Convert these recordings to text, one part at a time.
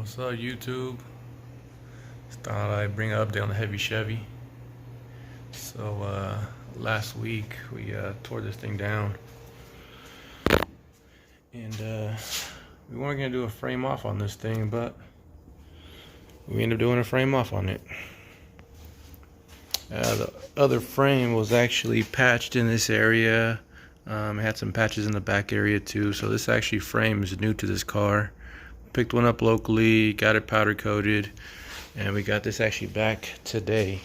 What's up, YouTube? Just thought I'd bring an update on the heavy Chevy. So last week we tore this thing down, and we weren't gonna do a frame off on this thing, but we ended up doing a frame off on it. The other frame was actually patched in this area. It had some patches in the back area too. So this actually frame is new to this car. Picked one up locally, got it powder coated, and we got this actually back today.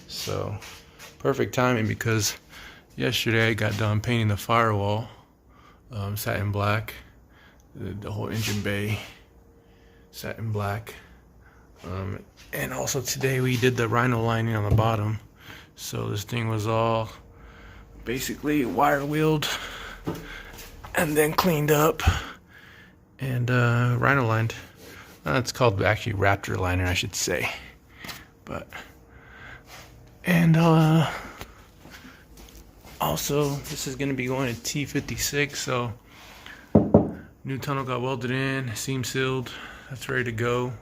So perfect timing, because yesterday I got done painting the firewall, satin black, the whole engine bay satin black, and also today we did the rhino lining on the bottom. So this thing was all basically wire wheeled and then cleaned up and rhino lined. It's called actually Raptor liner, I should say. But and also this is going to be going to T56, so new tunnel got welded in, seam sealed, that's ready to go.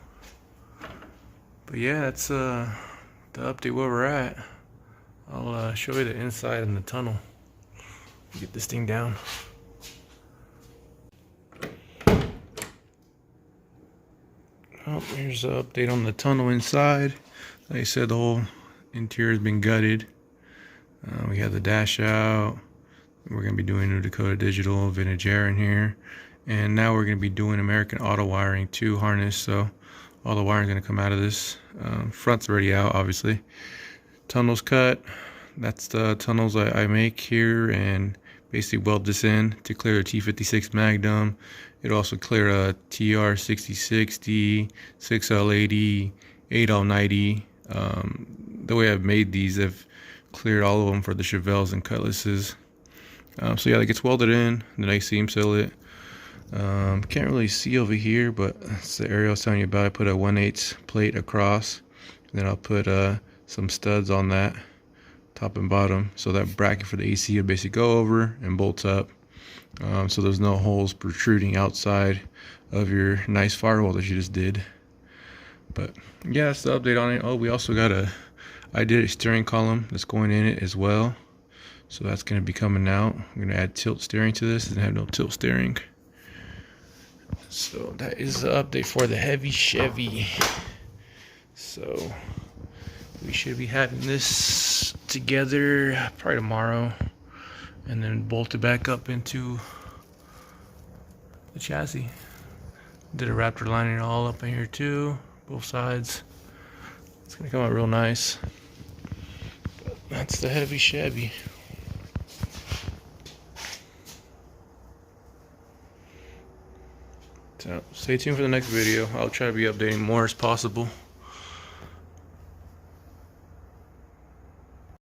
But yeah, that's the update where we're at. I'll show you the inside and the tunnel. Get this thing down. Oh, here's the update on the tunnel inside. Like I said, the whole interior has been gutted. We have the dash out. We're going to be doing New Dakota Digital vintage air in here. And now we're going to be doing American Auto wiring too, harness. So all the wiring is going to come out of this. Front's already out, obviously. Tunnel's cut. That's the tunnels I make here, and basically weld this in to clear a T56 Magnum. It'll also clear a TR 6060, 6L80, 8L90. The way I've made these, I've cleared all of them for the chevelles and cutlasses. So yeah, it gets welded in, then I seam seal it. Can't really see over here, but it's the area I was telling you about. I put a 1/8 plate across, then I'll put some studs on that, top and bottom, so that bracket for the AC will basically go over and bolts up. So there's no holes protruding outside of your nice firewall that you just did. But yeah, that's the update on it. Oh, we also got I did a steering column that's going in it as well. So that's going to be coming out. I'm going to add tilt steering to this. It doesn't have no tilt steering. So that is the update for the heavy Chevy. So we should be having this together probably tomorrow, and then bolt it back up into the chassis. Did a Raptor lining all up in here too, both sides. It's gonna come out real nice. But that's the heavy Chevy. So stay tuned for the next video. I'll try to be updating more as possible.